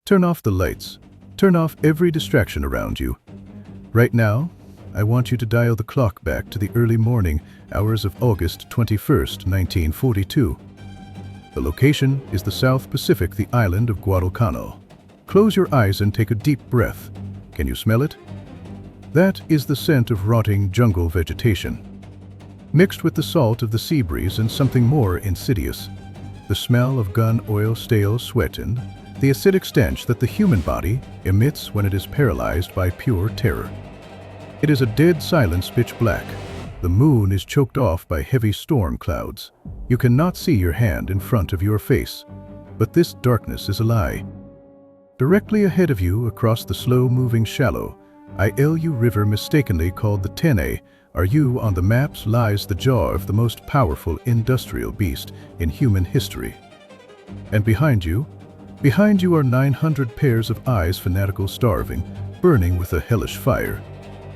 Turn off the lights. Turn off every distraction around you. Right now, I want you to dial the clock back to the early morning hours of August 21st, 1942. The location is the South Pacific, the island of Guadalcanal. Close your eyes and take a deep breath. Can you smell it? That is the scent of rotting jungle vegetation, mixed with the salt of the sea breeze and something more insidious. The smell of gun oil, stale sweat, and the acidic stench that the human body emits when it is paralyzed by pure terror. It is a dead silence, pitch black. The moon is choked off by heavy storm clouds. You cannot see your hand in front of your face, but this darkness is a lie. Directly ahead of you, across the slow-moving shallow, Ilu River, mistakenly called the Tenaru on the maps, lies the jaw of the most powerful industrial beast in human history. And behind you are 900 pairs of eyes, fanatical, starving, burning with a hellish fire.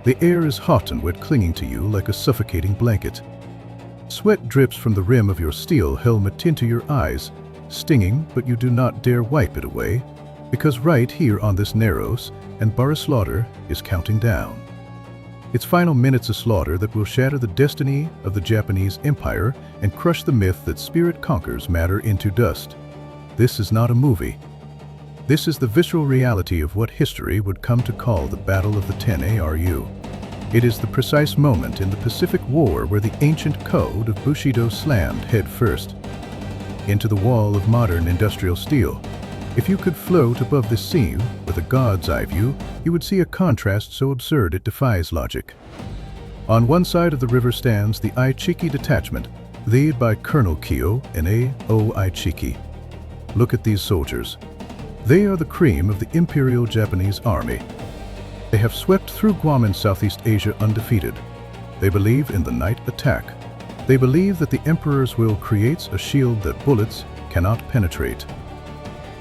The air is hot and wet, clinging to you like a suffocating blanket. Sweat drips from the rim of your steel helmet into your eyes, stinging, but you do not dare wipe it away, because right here on this narrows and bara slaughter is counting down. Its final minutes, a slaughter that will shatter the destiny of the Japanese Empire and crush the myth that spirit conquers matter into dust. This is not a movie. This is the visceral reality of what history would come to call the Battle of the Tenaru. It is the precise moment in the Pacific War where the ancient code of Bushido slammed head first into the wall of modern industrial steel. If you could float above this scene with a god's eye view, you would see a contrast so absurd it defies logic. On one side of the river stands the Ichiki Detachment, led by Colonel Kyo and A.O. Ichiki. Look at these soldiers. They are the cream of the Imperial Japanese Army. They have swept through Guam and Southeast Asia undefeated. They believe in the night attack. They believe that the Emperor's will creates a shield that bullets cannot penetrate.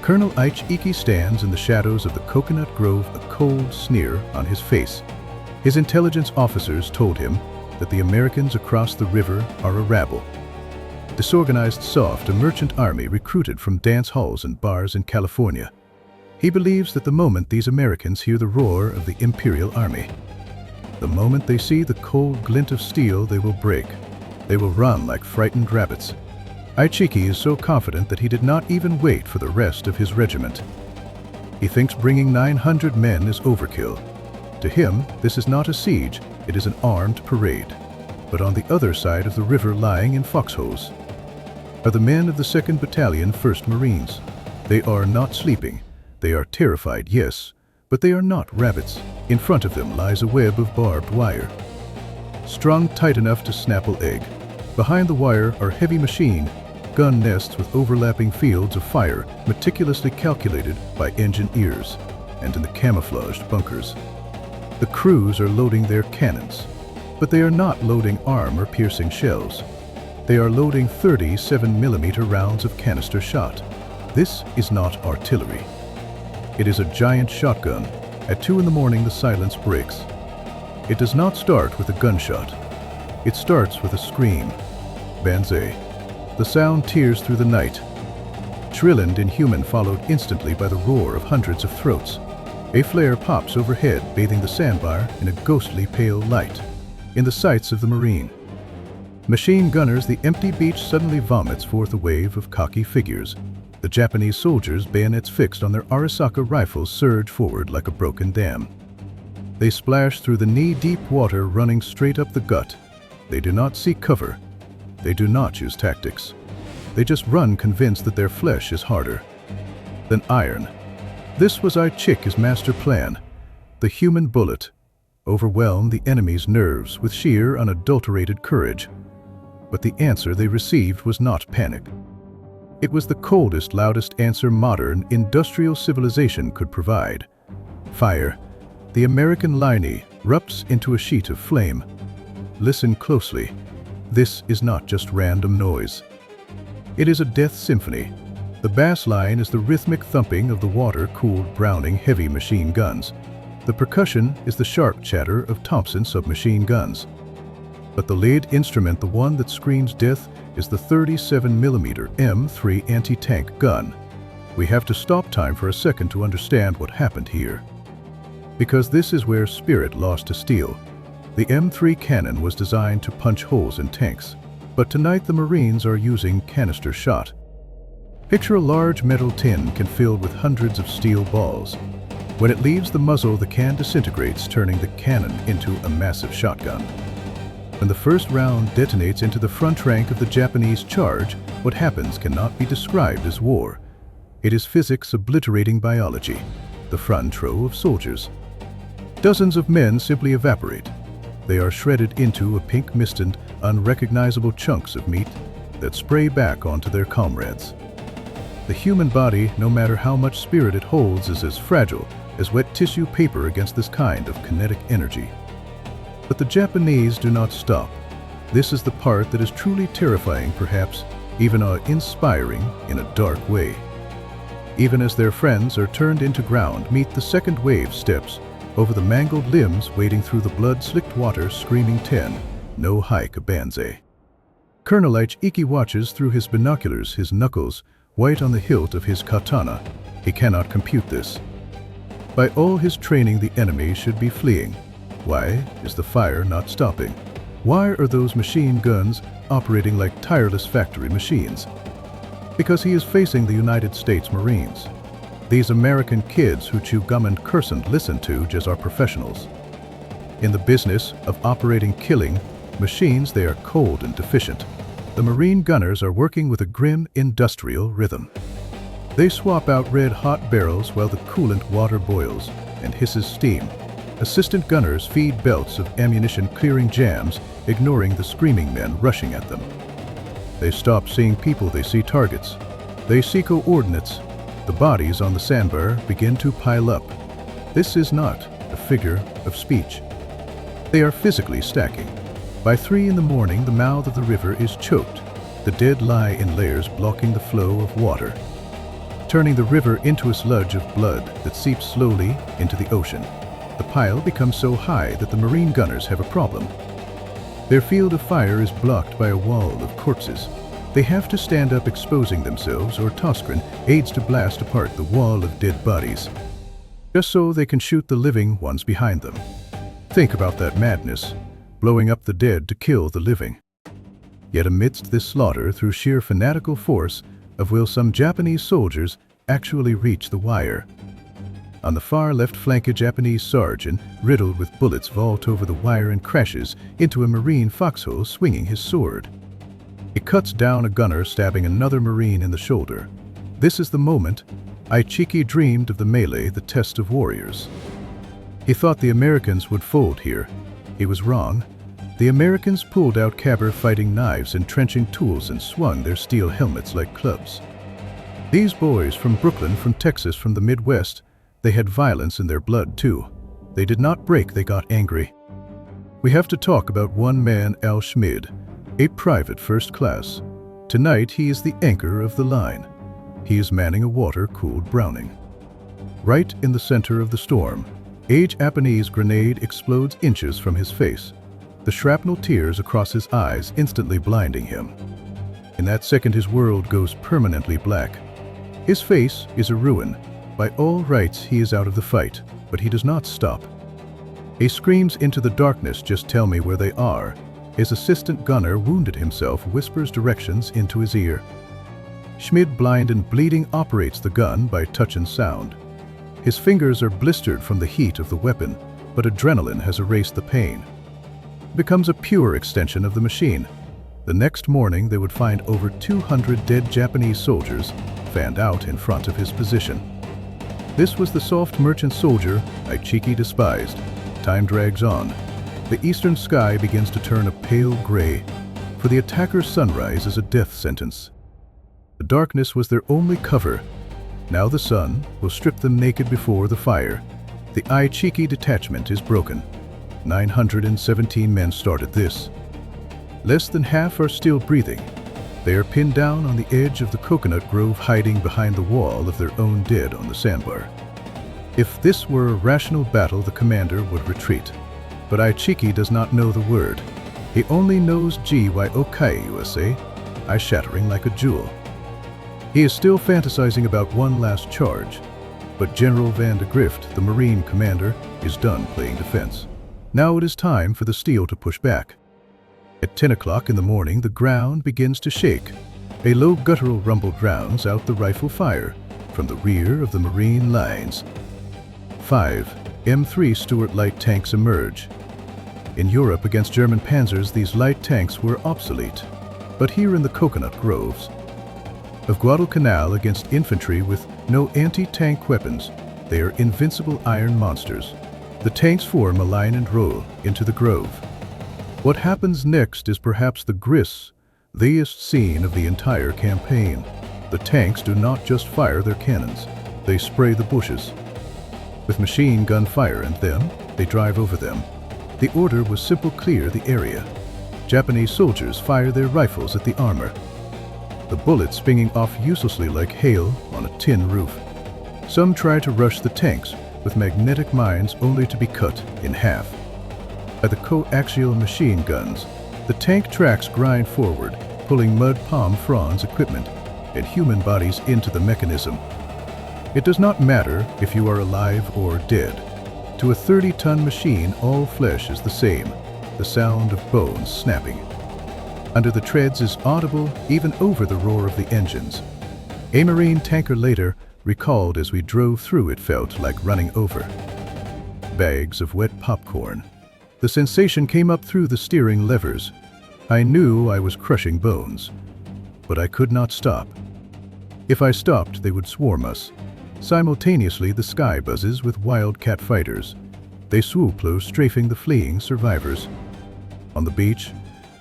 Colonel Ichiki stands in the shadows of the coconut grove, a cold sneer on his face. His intelligence officers told him that the Americans across the river are a rabble. Disorganized, soft, a merchant army recruited from dance halls and bars in California. He believes that the moment these Americans hear the roar of the Imperial Army, the moment they see the cold glint of steel, they will break. They will run like frightened rabbits. Ichiki is so confident that he did not even wait for the rest of his regiment. He thinks bringing 900 men is overkill. To him, this is not a siege, it is an armed parade. But on the other side of the river, lying in foxholes, are the men of the 2nd Battalion, 1st Marines. They are not sleeping. They are terrified, yes, but they are not rabbits. In front of them lies a web of barbed wire, strung tight enough to snap an egg. Behind the wire are heavy machine gun nests with overlapping fields of fire, meticulously calculated by engineers, and in the camouflaged bunkers. The crews are loading their cannons, but they are not loading armor-piercing shells. They are loading 37mm rounds of canister shot. This is not artillery. It is a giant shotgun. At 2 in the morning, the silence breaks. It does not start with a gunshot. It starts with a scream. Banzai. The sound tears through the night. Shrill and inhuman, followed instantly by the roar of hundreds of throats. A flare pops overhead, bathing the sandbar in a ghostly pale light. In the sights of the Marine machine gunners, the empty beach suddenly vomits forth a wave of cocky figures. The Japanese soldiers, bayonets fixed on their Arisaka rifles, surge forward like a broken dam. They splash through the knee-deep water, running straight up the gut. They do not seek cover. They do not use tactics. They just run, convinced that their flesh is harder than iron. This was Ichiki's master plan. The human bullet overwhelmed the enemy's nerves with sheer, unadulterated courage. But the answer they received was not panic. It was the coldest, loudest answer modern industrial civilization could provide. Fire. The American line erupts into a sheet of flame. Listen closely. This is not just random noise. It is a death symphony. The bass line is the rhythmic thumping of the water-cooled Browning heavy machine guns. The percussion is the sharp chatter of Thompson submachine guns. But the lead instrument, the one that screams death, is the 37mm M3 anti-tank gun. We have to stop time for a second to understand what happened here. Because this is where spirit lost to steel. The M3 cannon was designed to punch holes in tanks, but tonight the Marines are using canister shot. Picture a large metal tin can filled with hundreds of steel balls. When it leaves the muzzle, the can disintegrates, turning the cannon into a massive shotgun. When the first round detonates into the front rank of the Japanese charge, what happens cannot be described as war. It is physics obliterating biology, the front row of soldiers. Dozens of men simply evaporate. They are shredded into a pink mist and unrecognizable chunks of meat that spray back onto their comrades. The human body, no matter how much spirit it holds, is as fragile as wet tissue paper against this kind of kinetic energy. But the Japanese do not stop. This is the part that is truly terrifying, perhaps even inspiring in a dark way. Even as their friends are turned into ground, meet the second wave steps over the mangled limbs, wading through the blood-slicked water, screaming 10, no hike a Banzai. Colonel Ichiki watches through his binoculars, his knuckles white on the hilt of his katana. He cannot compute this. By all his training, the enemy should be fleeing. Why is the fire not stopping? Why are those machine guns operating like tireless factory machines? Because he is facing the United States Marines. These American kids who chew gum and curse and listen to just are professionals. In the business of operating killing machines, they are cold and deficient. The Marine gunners are working with a grim industrial rhythm. They swap out red-hot barrels while the coolant water boils and hisses steam. Assistant gunners feed belts of ammunition, clearing jams, ignoring the screaming men rushing at them. They stop seeing people, they see targets. They see coordinates. The bodies on the sandbar begin to pile up. This is not a figure of speech. They are physically stacking. By 3 in the morning, the mouth of the river is choked. The dead lie in layers, blocking the flow of water, turning the river into a sludge of blood that seeps slowly into the ocean. The pile becomes so high that the Marine gunners have a problem. Their field of fire is blocked by a wall of corpses. They have to stand up, exposing themselves, or toss grenades to blast apart the wall of dead bodies, just so they can shoot the living ones behind them. Think about that madness, blowing up the dead to kill the living. Yet amidst this slaughter, through sheer fanatical force of will, some Japanese soldiers actually reach the wire. On the far left flank, a Japanese sergeant, riddled with bullets, vaults over the wire and crashes into a Marine foxhole, swinging his sword. He cuts down a gunner, stabbing another Marine in the shoulder. This is the moment Ichiki dreamed of, the melee, the test of warriors. He thought the Americans would fold here. He was wrong. The Americans pulled out caber-fighting knives and trenching tools and swung their steel helmets like clubs. These boys from Brooklyn, from Texas, from the Midwest, they had violence in their blood too. They did not break, they got angry. We have to talk about one man, Al Schmid, a private first class. Tonight he is the anchor of the line. He is manning a water-cooled Browning. Right in the center of the storm, a Japanese grenade explodes inches from his face. The shrapnel tears across his eyes, instantly blinding him. In that second, his world goes permanently black. His face is a ruin. By all rights, he is out of the fight, but he does not stop. He screams into the darkness, "Just tell me where they are." His assistant gunner, wounded himself, whispers directions into his ear. Schmid, blind and bleeding, operates the gun by touch and sound. His fingers are blistered from the heat of the weapon, but adrenaline has erased the pain. It becomes a pure extension of the machine. The next morning, they would find over 200 dead Japanese soldiers fanned out in front of his position. This was the soft merchant soldier Ichiki despised. Time drags on. The eastern sky begins to turn a pale gray. For the attacker's sunrise is a death sentence. The darkness was their only cover. Now the sun will strip them naked before the fire. The Ichiki Detachment is broken. 917 men started this. Less than half are still breathing. They are pinned down on the edge of the coconut grove, hiding behind the wall of their own dead on the sandbar. If this were a rational battle, the commander would retreat. But Ichiki does not know the word. He only knows G-Y-O-K-U-S-A, eye shattering like a jewel. He is still fantasizing about one last charge, but General Van de Grift, the Marine commander, is done playing defense. Now it is time for the steel to push back. At 10 o'clock in the morning, the ground begins to shake. A low guttural rumble drowns out the rifle fire from the rear of the Marine lines. 5 M3 Stuart light tanks emerge. In Europe against German panzers, these light tanks were obsolete, but here in the coconut groves of Guadalcanal against infantry with no anti-tank weapons, they are invincible iron monsters. The tanks form a line and roll into the grove. What happens next is perhaps the grisliest scene of the entire campaign. The tanks do not just fire their cannons, they spray the bushes with machine gun fire, and then they drive over them. The order was simple: clear the area. Japanese soldiers fire their rifles at the armor, the bullets spinging off uselessly like hail on a tin roof. Some try to rush the tanks with magnetic mines only to be cut in half by the coaxial machine guns. The tank tracks grind forward, pulling mud palm fronds equipment and human bodies into the mechanism. It does not matter if you are alive or dead. To a 30-ton machine, all flesh is the same, the sound of bones snapping under the treads is audible even over the roar of the engines. A Marine tanker later recalled, as we drove through, it felt like running over bags of wet popcorn. The sensation came up through the steering levers. I knew I was crushing bones, but I could not stop. If I stopped, they would swarm us. Simultaneously, the sky buzzes with wildcat fighters. They swoop low, strafing the fleeing survivors. On the beach,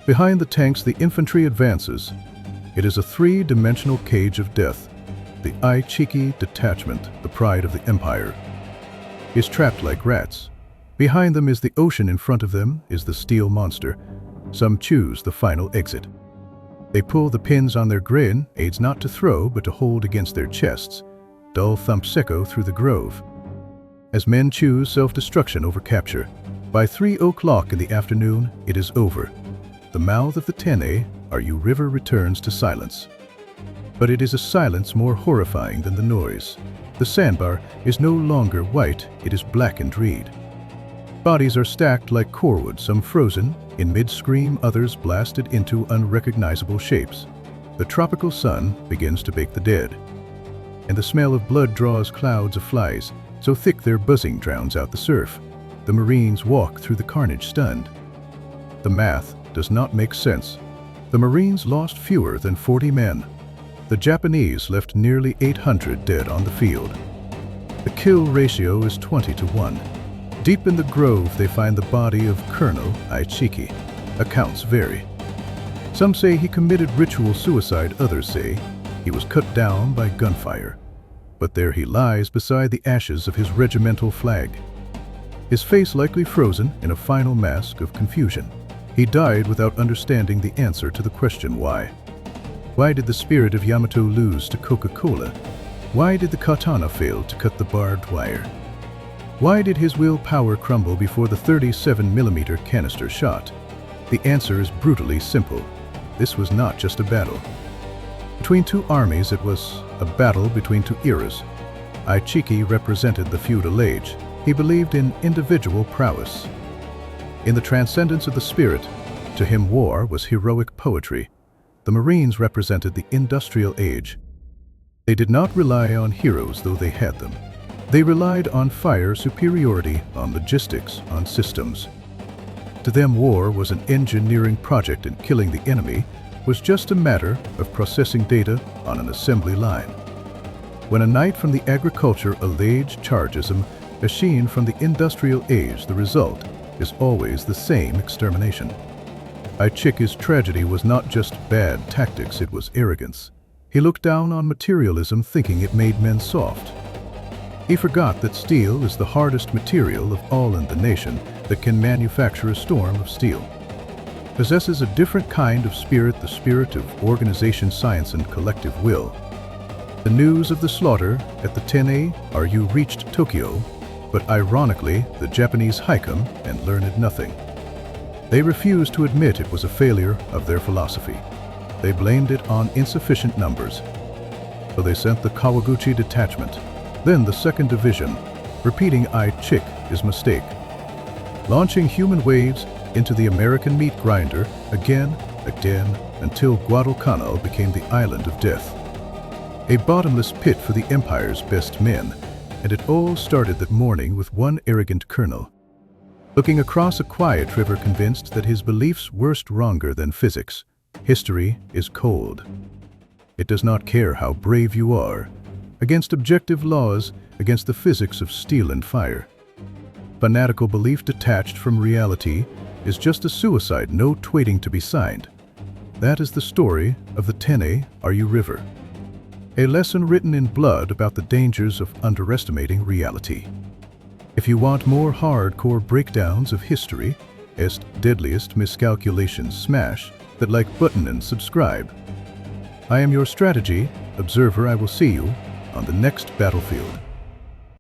behind the tanks, the infantry advances. It is a three-dimensional cage of death. The Ichiki Detachment, the pride of the Empire, is trapped like rats. Behind them is the ocean. In front of them is the steel monster. Some choose the final exit. They pull the pins on their grenades not to throw, but to hold against their chests. Dull thumps echo through the grove as men choose self-destruction over capture. By 3 o'clock in the afternoon, it is over. The mouth of the Tenaru River returns to silence. But it is a silence more horrifying than the noise. The sandbar is no longer white, it is blackened reed. Bodies are stacked like corewood, some frozen in mid-scream, others blasted into unrecognizable shapes. The tropical sun begins to bake the dead, and the smell of blood draws clouds of flies, so thick their buzzing drowns out the surf. The Marines walk through the carnage stunned. The math does not make sense. The Marines lost fewer than 40 men. The Japanese left nearly 800 dead on the field. The kill ratio is 20-1. Deep in the grove, they find the body of Colonel Ichiki. Accounts vary. Some say he committed ritual suicide, others say he was cut down by gunfire. But there he lies beside the ashes of his regimental flag, his face likely frozen in a final mask of confusion. He died without understanding the answer to the question why. Why did the spirit of Yamato lose to Coca-Cola? Why did the katana fail to cut the barbed wire? Why did his willpower crumble before the 37mm canister shot? The answer is brutally simple. This was not just a battle between two armies, it was a battle between two eras. Ichiki represented the feudal age. He believed in individual prowess, in the transcendence of the spirit. To him, war was heroic poetry. The Marines represented the industrial age. They did not rely on heroes, though they had them. They relied on fire superiority, on logistics, on systems. To them, war was an engineering project, and killing the enemy was just a matter of processing data on an assembly line. When a knight from the agricultural age charges a machine from the industrial age, the result is always the same: extermination. Ichiki's tragedy was not just bad tactics, it was arrogance. He looked down on materialism, thinking it made men soft. He forgot that steel is the hardest material of all in the nation that can manufacture a storm of steel. Possesses a different kind of spirit, the spirit of organization, science, and collective will. The news of the slaughter at the Tenaru reached Tokyo, but ironically, the Japanese hiked them and learned nothing. They refused to admit it was a failure of their philosophy. They blamed it on insufficient numbers. So they sent the Ichiki Detachment, then the 2nd Division, repeating Ichiki is mistake, launching human waves into the American meat grinder again, until Guadalcanal became the island of death. A bottomless pit for the Empire's best men, and it all started that morning with one arrogant colonel, looking across a quiet river convinced that his beliefs were stronger than physics. History is cold. It does not care how brave you are, against objective laws, against the physics of steel and fire. Fanatical belief detached from reality is just a suicide note waiting to be signed. That is the story of the Tenaru River. A lesson written in blood about the dangers of underestimating reality. If you want more hardcore breakdowns of history, deadliest miscalculations, smash that like button and subscribe. I am your strategy observer. I will see you on the next battlefield.